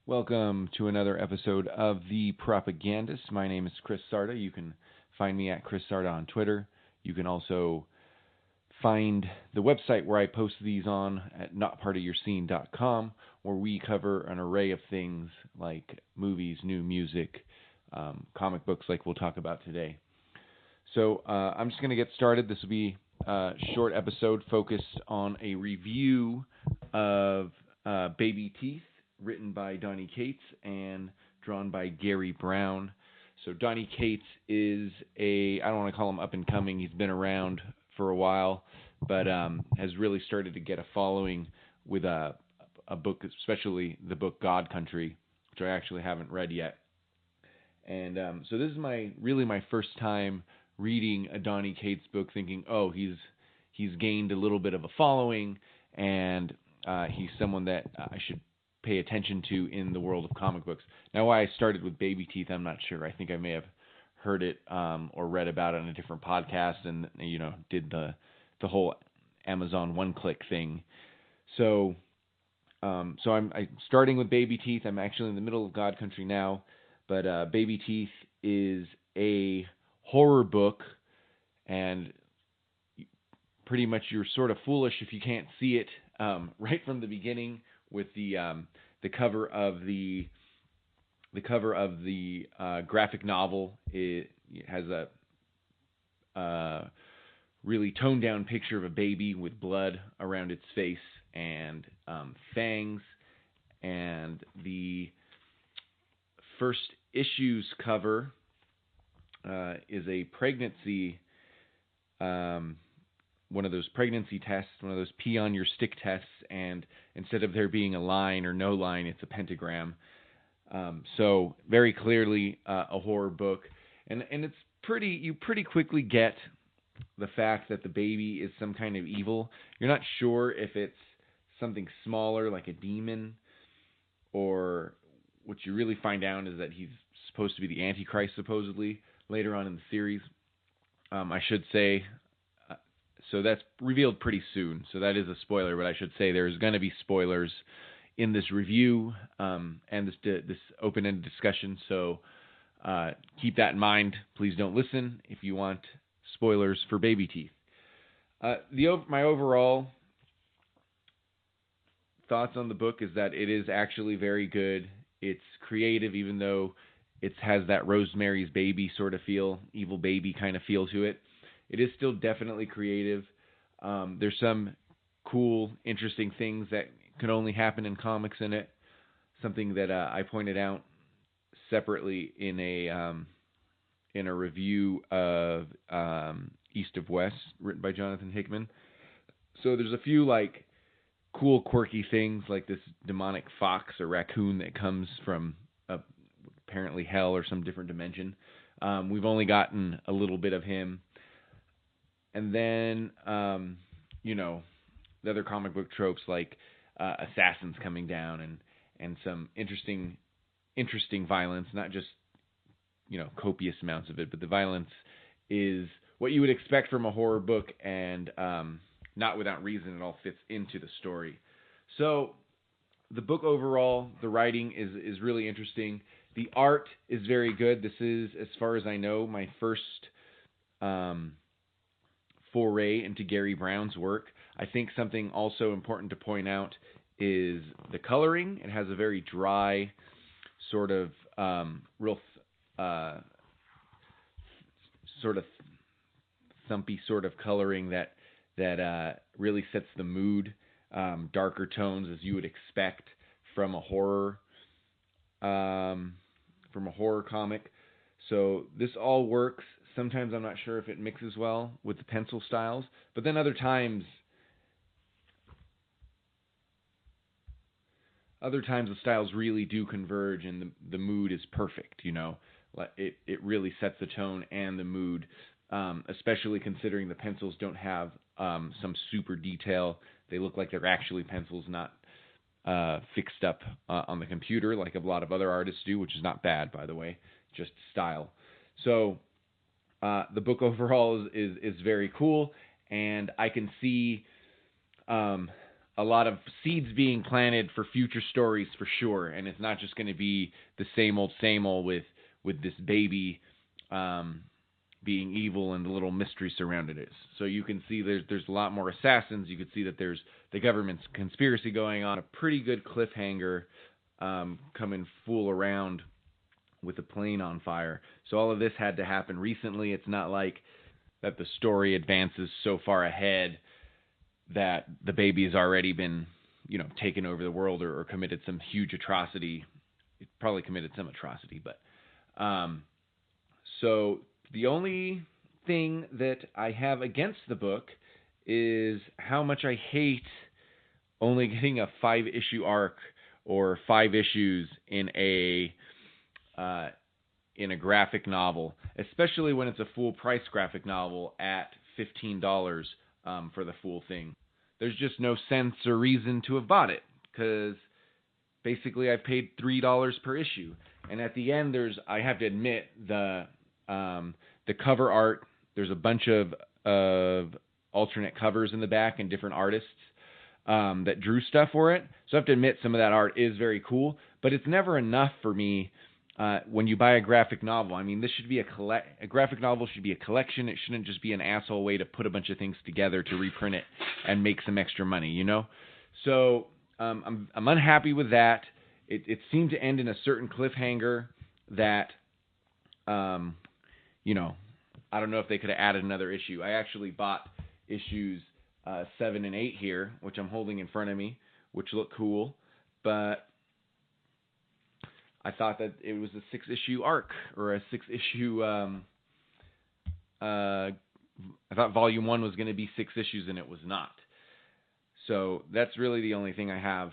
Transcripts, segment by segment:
Welcome to another episode of The Propagandist. My name is Chris Sarda. You can find me at Chris Sarda on Twitter. You can also find the website where I post these on at notpartofyourscene.com, where we cover an array of things like movies, new music, comic books like we'll talk about today. So I'm just going to get started. This will be a short episode focused on a review of Babyteeth, written by Donny Cates and drawn by Garry Brown. So Donny Cates is I don't want to call him up and coming. He's been around for a while, but has really started to get a following with a book, especially the book God Country, which I actually haven't read yet. And so this is my first time reading a Donny Cates book, thinking, oh, he's gained a little bit of a following, and he's someone that I should pay attention to in the world of comic books. Now, why I started with Babyteeth, I'm not sure. I think I may have heard it or read about it on a different podcast, and did the whole Amazon one-click thing. So I'm starting with Babyteeth. I'm actually in the middle of God Country now, but Babyteeth is a horror book, and pretty much you're sort of foolish if you can't see it right from the beginning with the cover of the graphic novel. It has a really toned down picture of a baby with blood around its face and fangs, and the first issue's cover is a pregnancy, one of those pregnancy tests, one of those pee on your stick tests, and instead of there being a line or no line, it's a pentagram. So very clearly a horror book, and it's you pretty quickly get the fact that the baby is some kind of evil. You're not sure if it's something smaller like a demon, or what you really find out is that he's supposed to be the Antichrist, supposedly, later on in the series. I should say, so that's revealed pretty soon, so that is a spoiler, but I should say there's going to be spoilers in this review and this open-ended discussion, so keep that in mind. Please don't listen if you want spoilers for Babyteeth. My overall thoughts on the book is that it is actually very good. It's creative, even though it has that Rosemary's Baby sort of feel, evil baby kind of feel to it. It is still definitely creative. There's some cool, interesting things that can only happen in comics in it. Something that I pointed out separately in a review of East of West, written by Jonathan Hickman. So there's a few cool, quirky things, like this demonic fox or raccoon that comes from apparently hell or some different dimension. We've only gotten a little bit of him. And then, the other comic book tropes like assassins coming down and some interesting violence, not just, copious amounts of it, but the violence is what you would expect from a horror book, and not without reason. It all fits into the story. So the book overall, the writing is really interesting. The art is very good. This is, as far as I know, my first foray into Garry Brown's work. I think something also important to point out is the coloring. It has a very dry, sort of real sort of thumpy sort of coloring that really sets the mood. Darker tones, as you would expect from a horror comic. So this all works. Sometimes I'm not sure if it mixes well with the pencil styles, but then other times the styles really do converge, and the mood is perfect. It really sets the tone and the mood, especially considering the pencils don't have some super detail. They look like they're actually pencils, not fixed up on the computer like a lot of other artists do, which is not bad, by the way, just style. So the book overall is very cool, and I can see a lot of seeds being planted for future stories for sure, and it's not just going to be the same old with this baby being evil and the little mystery surrounded it. So you can see there's a lot more assassins. You can see that there's the government's conspiracy going on. A pretty good cliffhanger coming full around with a plane on fire. So all of this had to happen recently. It's not like that the story advances so far ahead that the baby has already been, taken over the world or committed some huge atrocity. It probably committed some atrocity, but so the only thing that I have against the book is how much I hate only getting a 5-issue arc or 5 issues in a graphic novel, especially when it's a full price graphic novel at $15 for the full thing. There's just no sense or reason to have bought it, because basically I've paid $3 per issue, and at the end I have to admit the cover art. There's a bunch of alternate covers in the back and different artists that drew stuff for it. So I have to admit some of that art is very cool, but it's never enough for me. When you buy a graphic novel, I mean, this should be a graphic novel should be a collection. It shouldn't just be an asshole way to put a bunch of things together to reprint it and make some extra money, So I'm unhappy with that. It seemed to end in a certain cliffhanger that, I don't know if they could have added another issue. I actually bought issues 7 and 8 here, which I'm holding in front of me, which look cool, but I thought that it was a 6-issue arc or a 6-issue. I thought Volume 1 was going to be 6 issues, and it was not. So that's really the only thing I have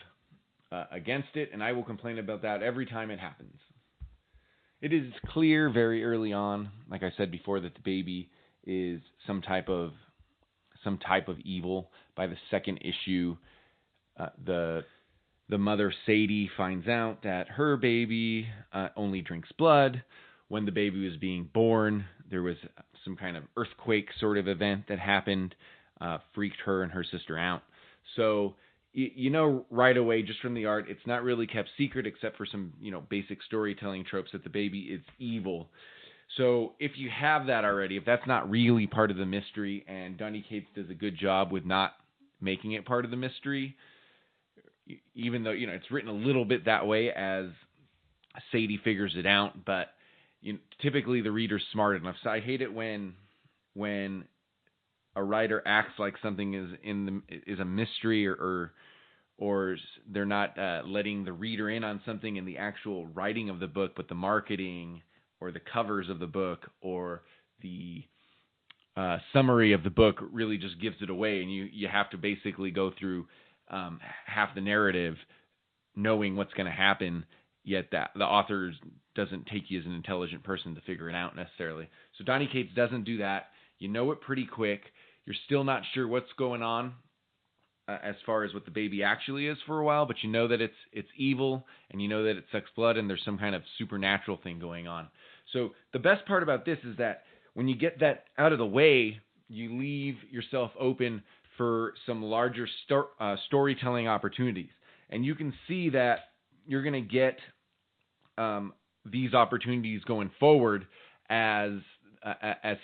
against it, and I will complain about that every time it happens. It is clear very early on, like I said before, that the baby is some type of evil. By the second issue, the mother, Sadie, finds out that her baby only drinks blood. When the baby was being born, there was some kind of earthquake sort of event that happened, freaked her and her sister out. So, right away, just from the art, it's not really kept secret except for some, basic storytelling tropes that the baby is evil. So if you have that already, if that's not really part of the mystery, and Donny Cates does a good job with not making it part of the mystery, even though, it's written a little bit that way as Sadie figures it out, but typically the reader's smart enough. So I hate it when a writer acts like something is a mystery or they're not letting the reader in on something in the actual writing of the book, but the marketing or the covers of the book or the summary of the book really just gives it away, and you have to basically go through half the narrative knowing what's going to happen, yet that the author doesn't take you as an intelligent person to figure it out necessarily. So Donny Cates doesn't do that. You know it pretty quick. You're still not sure what's going on as far as what the baby actually is for a while, but you know that it's evil, and you know that it sucks blood, and there's some kind of supernatural thing going on. So the best part about this is that when you get that out of the way, you leave yourself open for some larger storytelling opportunities. And you can see that you're going to get these opportunities going forward as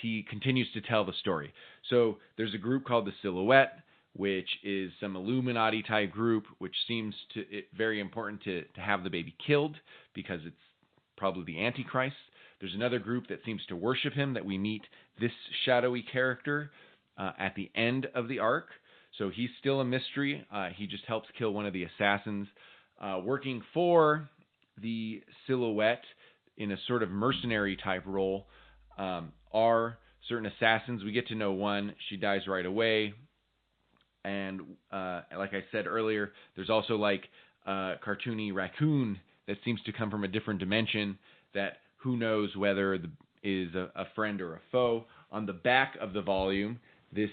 he continues to tell the story. So there's a group called the Silhouette, which is some Illuminati type group, which seems very important to have the baby killed because it's probably the Antichrist. There's another group that seems to worship him, that we meet this shadowy character at the end of the arc. So he's still a mystery. He just helps kill one of the assassins. Working for the Silhouette in a sort of mercenary type role are certain assassins. We get to know one. She dies right away. And like I said earlier, there's also like a cartoony raccoon that seems to come from a different dimension that who knows whether is a friend or a foe. On the back of the volume, this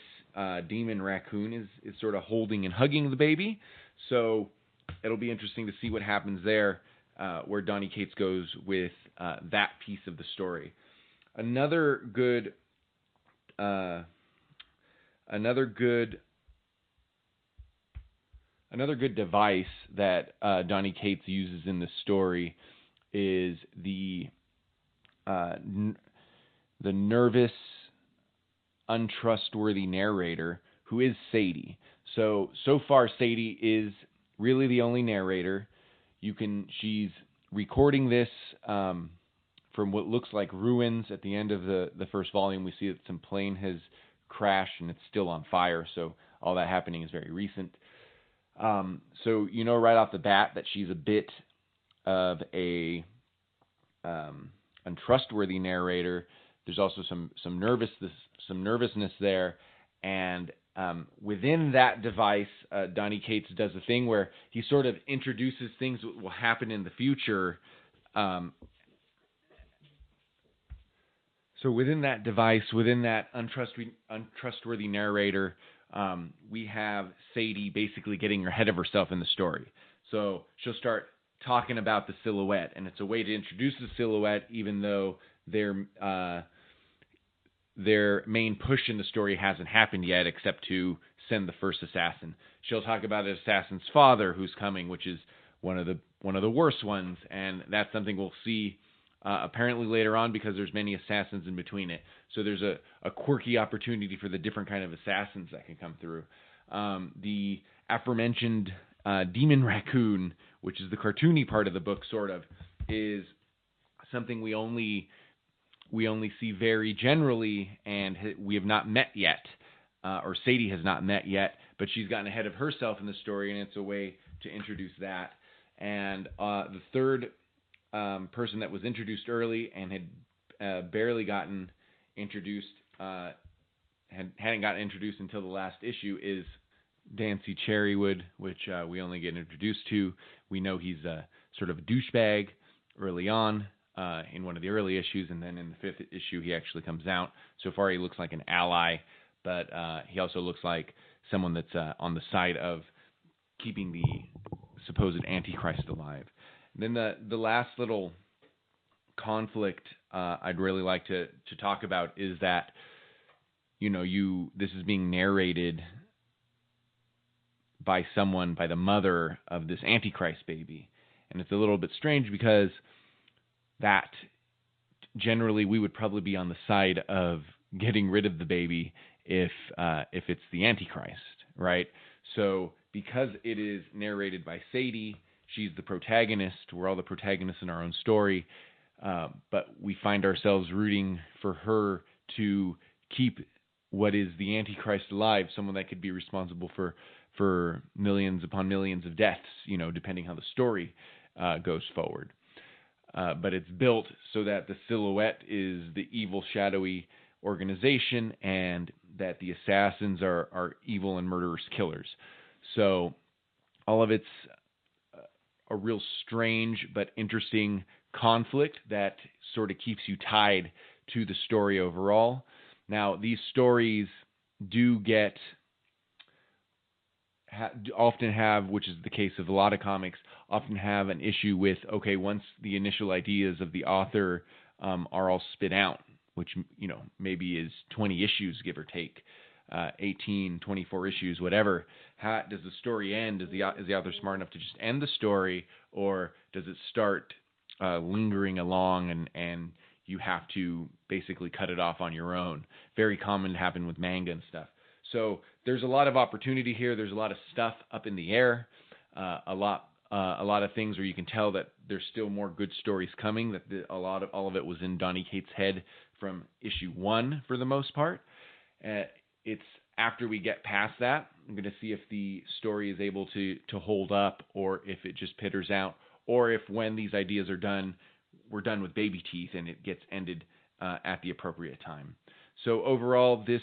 demon raccoon is sort of holding and hugging the baby. So it'll be interesting to see what happens there, where Donny Cates goes with that piece of the story. Another good Another good device that Donny Cates uses in this story is the nervous, untrustworthy narrator who is Sadie. So far, Sadie is really the only narrator. She's recording this from what looks like ruins. At the end of the first volume, we see that some plane has crashed and it's still on fire. So all that happening is very recent. So right off the bat that she's a bit of a untrustworthy narrator. There's also some nervousness there, and within that device, Donny Cates does a thing where he sort of introduces things that will happen in the future. So within that device, within that untrustworthy narrator, we have Sadie basically getting ahead of herself in the story. So she'll start talking about the silhouette, and it's a way to introduce the silhouette, even though their main push in the story hasn't happened yet, except to send the first assassin. She'll talk about an assassin's father who's coming, which is one of the worst ones, and that's something we'll see apparently later on because there's many assassins in between it. So there's a quirky opportunity for the different kind of assassins that can come through. The aforementioned demon raccoon, which is the cartoony part of the book, sort of, is something we only see very generally, and we have not met yet, or Sadie has not met yet, but she's gotten ahead of herself in the story, and it's a way to introduce that. And the third person that was introduced early and had barely gotten introduced, hadn't gotten introduced until the last issue, is Dancy Cherrywood, which we only get introduced to. We know he's a sort of a douchebag early on in one of the early issues, and then in the fifth issue he actually comes out. So far he looks like an ally, but he also looks like someone that's on the side of keeping the supposed Antichrist alive. And then the last little conflict I'd really like to talk about is that this is being narrated by the mother of this Antichrist baby. And it's a little bit strange because that generally we would probably be on the side of getting rid of the baby if it's the Antichrist, right? So because it is narrated by Sadie, she's the protagonist. We're all the protagonists in our own story, but we find ourselves rooting for her to keep what is the Antichrist alive, someone that could be responsible for millions upon millions of deaths, depending how the story goes forward. But it's built so that the silhouette is the evil, shadowy organization, and that the assassins are evil and murderous killers. So all of it's a real strange but interesting conflict that sort of keeps you tied to the story overall. Now, these stories do often have, which is the case of a lot of comics, often have an issue with, okay, once the initial ideas of the author are all spit out, which, maybe is 20 issues, give or take, 18, 24 issues, whatever. How does the story end? Is the author smart enough to just end the story, or does it start lingering along and you have to basically cut it off on your own? Very common to happen with manga and stuff. So there's a lot of opportunity here. There's a lot of stuff up in the air. A lot of things where you can tell that there's still more good stories coming. That all of it was in Donny Cates' head from issue 1 for the most part. It's after we get past that, I'm going to see if the story is able to hold up, or if it just pitters out, or if when these ideas are done, we're done with Babyteeth and it gets ended at the appropriate time. So overall, this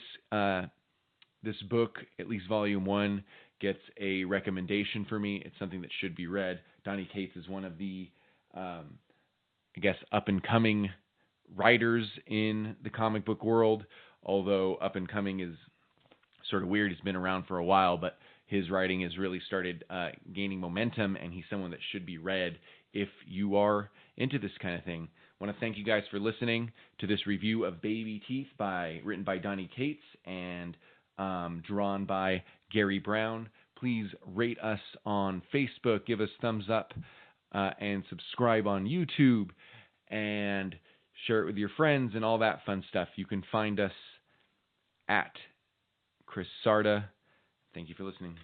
book, at least volume 1, gets a recommendation for me. It's something that should be read. Donny Cates is one of the, up-and-coming writers in the comic book world, although up-and-coming is sort of weird. He's been around for a while, but his writing has really started gaining momentum, and he's someone that should be read if you are into this kind of thing. I want to thank you guys for listening to this review of Babyteeth, written by Donny Cates and drawn by Garry Brown. Please rate us on Facebook, give us thumbs up, and subscribe on YouTube, and share it with your friends and all that fun stuff. You can find us at Chris Sarda. Thank you for listening.